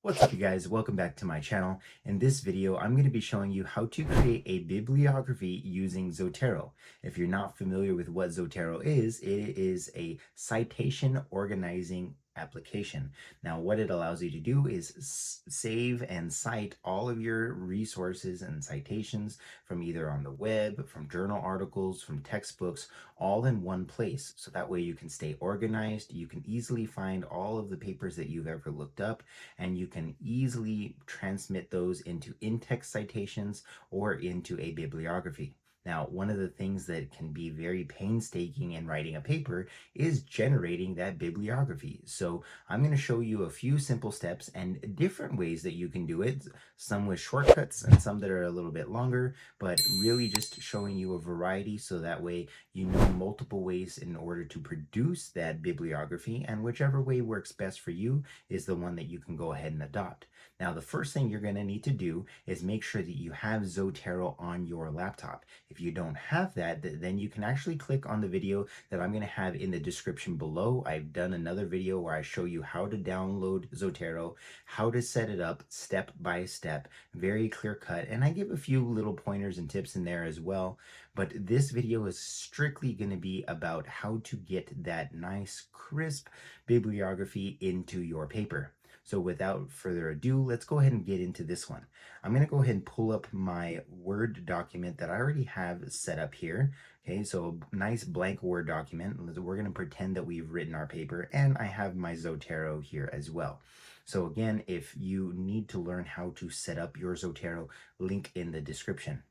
What's up, you guys? Welcome back to my channel. In this video, I'm going to be showing you how to create a bibliography using Zotero. If you're not familiar with what Zotero is, it is a citation organizing application. Now, what it allows you to do is save and cite all of your resources and citations from either on the web, from journal articles, from textbooks, all in one place. So that way you can stay organized. You can easily find all of the papers that you've ever looked up, and you can easily transmit those into in-text citations or into a bibliography. Now, one of the things that can be very painstaking in writing a paper is generating that bibliography. So I'm going to show you a few simple steps and different ways that you can do it, some with shortcuts and some that are a little bit longer, but really just showing you a variety so that way you know multiple ways in order to produce that bibliography, and whichever way works best for you is the one that you can go ahead and adopt. Now, the first thing you're going to need to do is make sure that you have Zotero on your laptop. If you don't have that, then you can actually click on the video that I'm going to have in the description below. I've done another video where I show you how to download Zotero, how to set it up step by step, very clear cut, and I give a few little pointers and tips in there as well. But this video is strictly going to be about how to get that nice, crisp bibliography into your paper. So without further ado, let's go ahead and get into this one. I'm going to go ahead and pull up my Word document that I already have set up here. Okay, so a nice blank Word document. We're going to pretend that we've written our paper, and I have my Zotero here as well. So again, if you need to learn how to set up your Zotero, link in the description.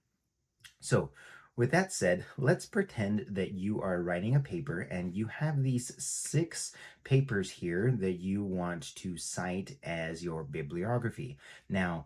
So with that said, let's pretend that you are writing a paper and you have these 6 papers here that you want to cite as your bibliography. Now,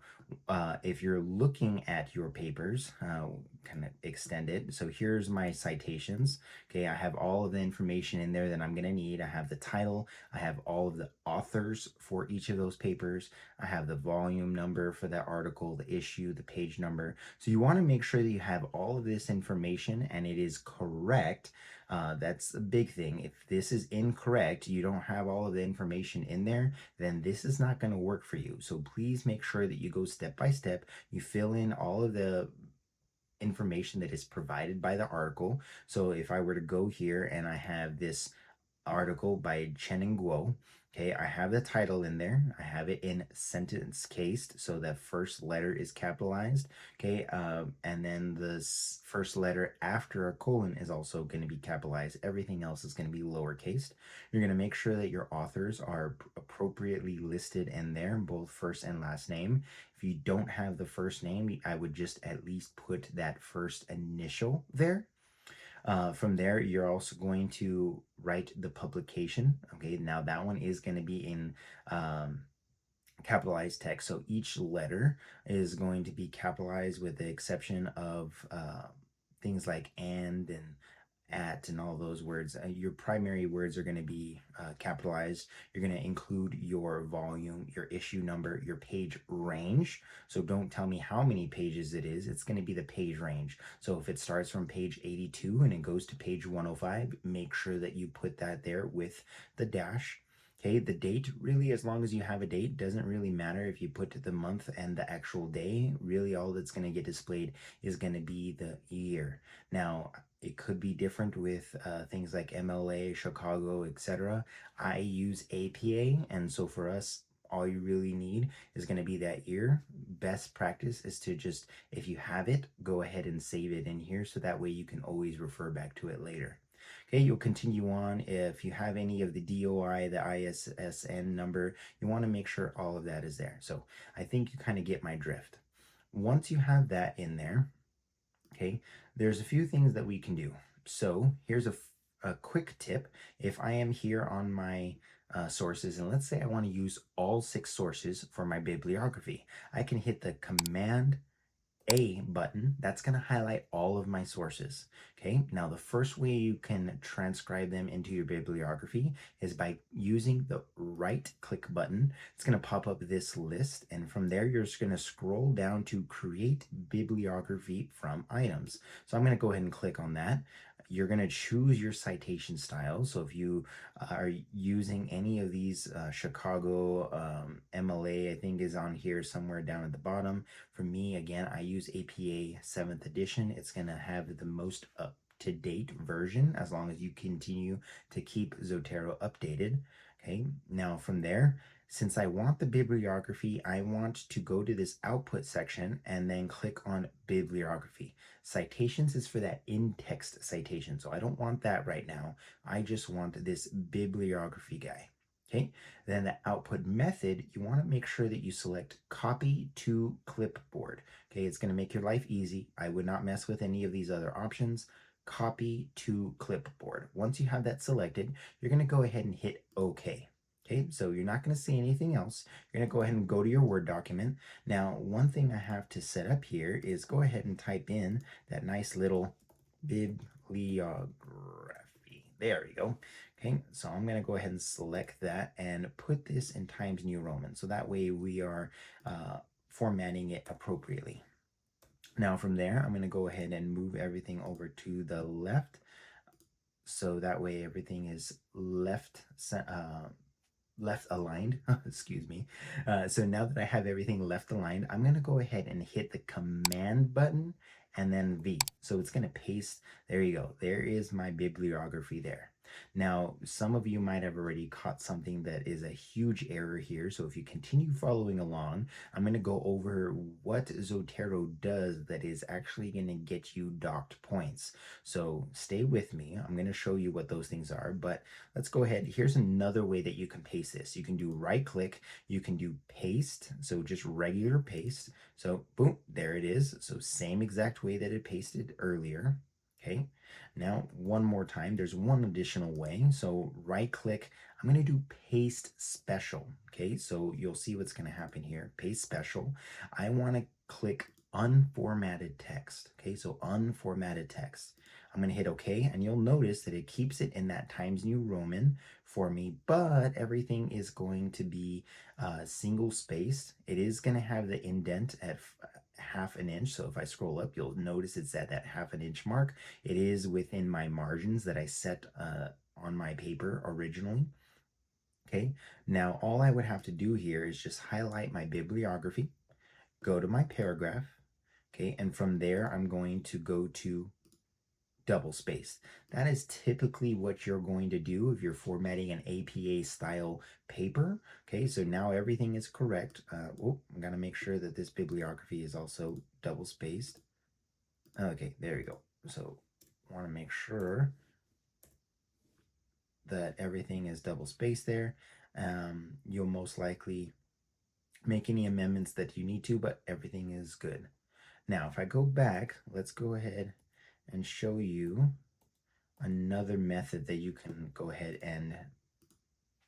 if you're looking at your papers, kind of extend it. So here's my citations. Okay, I have all of the information in there that I'm going to need. I have the title. I have all of the authors for each of those papers. I have the volume number for that article, the issue, the page number. So you want to make sure that you have all of this information and it is correct. That's a big thing. If this is incorrect, you don't have all of the information in there, then this is not going to work for you. So please make sure that you go step by step. You fill in all of the information that is provided by the article. So if I were to go here and I have this article by Chen and Guo. Okay, I have the title in there. I have it in sentence cased, so the first letter is capitalized. Okay, and then the first letter after a colon is also going to be capitalized. Everything else is going to be lowercase. You're going to make sure that your authors are appropriately listed in there, both first and last name. If you don't have the first name, I would just at least put that first initial there. From there, you're also going to write the publication. Okay, now that one is going to be in capitalized text. So each letter is going to be capitalized with the exception of things like and at and all those words. Your primary words are going to be capitalized. You're going to include your volume, your issue number, your page range. So don't tell me how many pages it is. It's going to be the page range. So if it starts from page 82 and it goes to page 105, make sure that you put that there with the dash. Okay, the date, really, as long as you have a date, doesn't really matter if you put the month and the actual day. Really, all that's going to get displayed is going to be the year. Now, it could be different with things like MLA, Chicago, etc. I use APA, and so for us, all you really need is going to be that year. Best practice is to just, if you have it, go ahead and save it in here so that way you can always refer back to it later. Okay, you'll continue on. If you have any of the DOI, the ISSN number, you want to make sure all of that is there. So I think you kind of get my drift. Once you have that in there, okay, there's a few things that we can do. So here's a quick tip. If I am here on my sources, and let's say I want to use all 6 sources for my bibliography, I can hit the Command A button. That's going to highlight all of my sources. Okay, now the first way you can transcribe them into your bibliography is by using the right click button. It's going to pop up this list, and from there you're just going to scroll down to create bibliography from items. So I'm going to go ahead and click on that. You're going to choose your citation style. So if you are using any of these, Chicago MLA, I think is on here somewhere down at the bottom. For me, again, I use APA 7th edition. It's going to have the most up-to-date version as long as you continue to keep Zotero updated. Okay, now from there, since I want the bibliography, I want to go to this output section and then click on bibliography. Citations is for that in-text citation, so I don't want that right now. I just want this bibliography guy. Okay, then the output method, you want to make sure that you select copy to clipboard. Okay, it's going to make your life easy. I would not mess with any of these other options. Copy to clipboard. Once you have that selected, you're going to go ahead and hit OK. Okay, so you're not going to see anything else. You're going to go ahead and go to your Word document. Now, one thing I have to set up here is go ahead and type in that nice little bibliography. There we go. Okay, so I'm going to go ahead and select that and put this in Times New Roman. So that way we are formatting it appropriately. Now from there, I'm going to go ahead and move everything over to the left. So that way everything is left aligned. Excuse me. So now that I have everything left aligned, I'm going to go ahead and hit the command button and then V. So it's going to paste. There you go. There is my bibliography there. Now, some of you might have already caught something that is a huge error here. So if you continue following along, I'm going to go over what Zotero does that is actually going to get you docked points. So stay with me. I'm going to show you what those things are, but let's go ahead. Here's another way that you can paste this. You can do right click, you can do paste, so just regular paste. So boom, there it is. So same exact way that it pasted earlier. Okay, now one more time, there's one additional way. So right click, I'm going to do paste special. Okay, so you'll see what's going to happen here. Paste special. I want to click unformatted text. Okay, so unformatted text. I'm going to hit OK, and you'll notice that it keeps it in that Times New Roman for me, but everything is going to be single spaced. It is going to have the indent at half an inch. So if I scroll up, you'll notice it's at that half an inch mark. It is within my margins that I set on my paper originally. Okay, now all I would have to do here is just highlight my bibliography, go to my paragraph, okay, and from there I'm going to go to double spaced. That is typically what you're going to do if you're formatting an APA style paper. Okay, so now everything is correct. I'm gonna make sure that this bibliography is also double spaced. Okay, there you go. So want to make sure that everything is double spaced there. You'll most likely make any amendments that you need to, but everything is good. Now, if I go back, let's go ahead and show you another method that you can go ahead and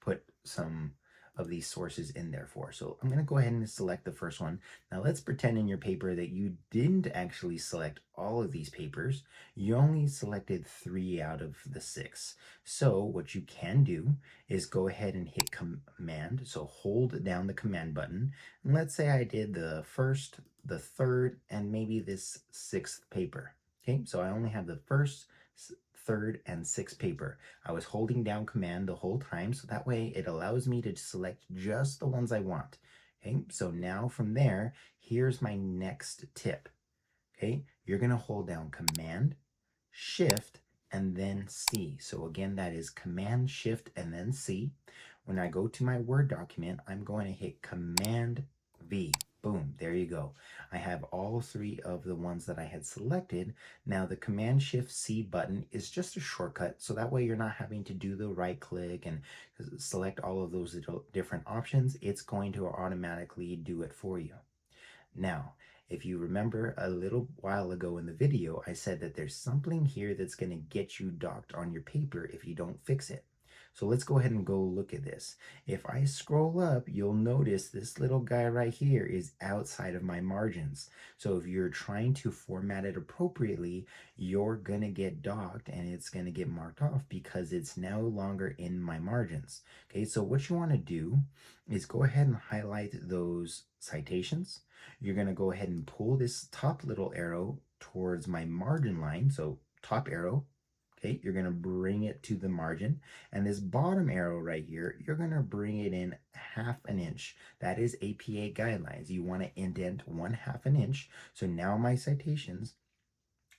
put some of these sources in there for. So I'm going to go ahead and select the first one. Now let's pretend in your paper that you didn't actually select all of these papers. You only selected 3 out of the 6. So what you can do is go ahead and hit command. So hold down the command button. And let's say I did the first, the third, and maybe this 6th paper. Okay, so I only have the first, third, and 6th paper. I was holding down command the whole time, so that way it allows me to select just the ones I want. Okay, so now from there, here's my next tip. Okay, you're gonna hold down command, shift, and then C. So again, that is command, shift, and then C. When I go to my Word document, I'm going to hit command V. Boom, there you go. I have all 3 of the ones that I had selected. Now the Command Shift C button is just a shortcut, so that way you're not having to do the right click and select all of those different options. It's going to automatically do it for you. Now, if you remember a little while ago in the video, I said that there's something here that's going to get you docked on your paper if you don't fix it. So let's go ahead and go look at this. If I scroll up, you'll notice this little guy right here is outside of my margins. So if you're trying to format it appropriately, you're gonna get docked and it's gonna get marked off because it's no longer in my margins. Okay, so what you wanna do is go ahead and highlight those citations. You're gonna go ahead and pull this top little arrow towards my margin line, so top arrow, Okay, you're going to bring it to the margin, and this bottom arrow right here, you're going to bring it in 1/2 inch. That is APA guidelines. You want to indent 1/2 inch. So now my citations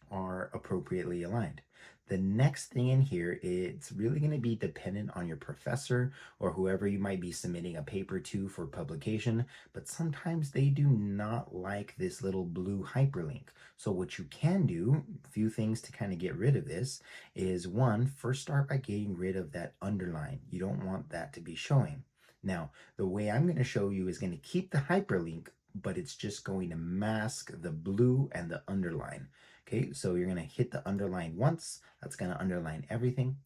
are appropriately aligned. The next thing in here, it's really going to be dependent on your professor or whoever you might be submitting a paper to for publication, but sometimes they do not like this little blue hyperlink. So what you can do, a few things to kind of get rid of this, is one, first start by getting rid of that underline. You don't want that to be showing. Now, the way I'm going to show you is going to keep the hyperlink, but it's just going to mask the blue and the underline. Okay, so you're going to hit the underline once. That's going to underline everything.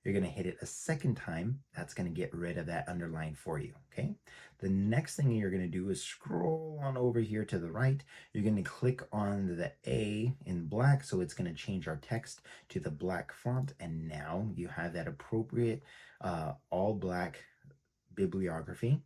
You're going to hit it a second time. That's going to get rid of that underline for you. Okay, the next thing you're going to do is scroll on over here to the right. You're going to click on the A in black, so it's going to change our text to the black font, and now you have that appropriate all black bibliography.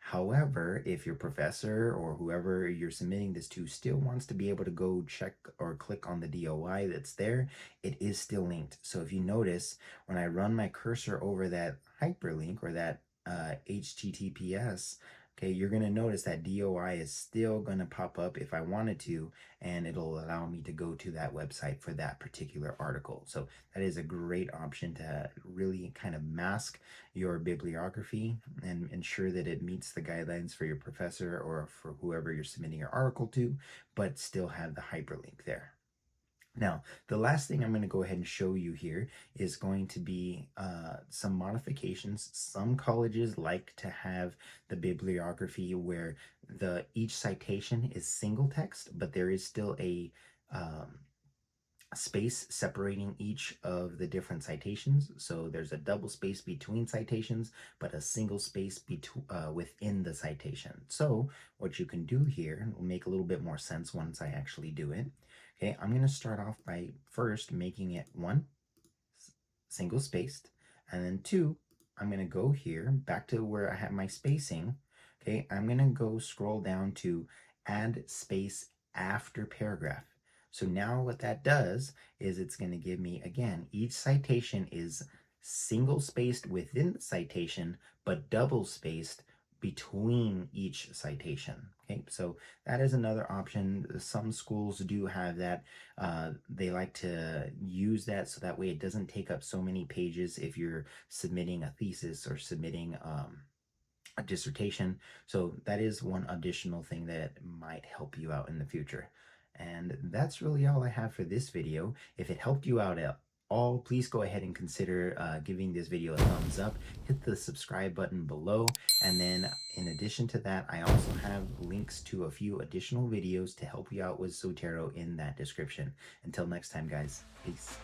However, if your professor or whoever you're submitting this to still wants to be able to go check or click on the DOI that's there, it is still linked. So if you notice, when I run my cursor over that hyperlink or that HTTPS, okay, you're going to notice that DOI is still going to pop up if I wanted to, and it'll allow me to go to that website for that particular article. So that is a great option to really kind of mask your bibliography and ensure that it meets the guidelines for your professor or for whoever you're submitting your article to, but still have the hyperlink there. Now, the last thing I'm going to go ahead and show you here is going to be some modifications. Some colleges like to have the bibliography where each citation is single text, but there is still a space separating each of the different citations. So there's a double space between citations, but a single space within the citation. So what you can do here will make a little bit more sense once I actually do it. Okay, I'm going to start off by first making it one, single spaced, and then two, I'm going to go here back to where I have my spacing. Okay, I'm going to go scroll down to add space after paragraph. So now what that does is it's going to give me, again, each citation is single spaced within the citation, but double spaced between each citation. Okay, so that is another option. Some schools do have that. They like to use that so that way it doesn't take up so many pages if you're submitting a thesis or submitting a dissertation. So that is one additional thing that might help you out in the future. And that's really all I have for this video. If it helped you out at all, please go ahead and consider giving this video a thumbs up. Hit the subscribe button below. And then in addition to that, I also have links to a few additional videos to help you out with Zotero in that description. Until next time, guys, peace.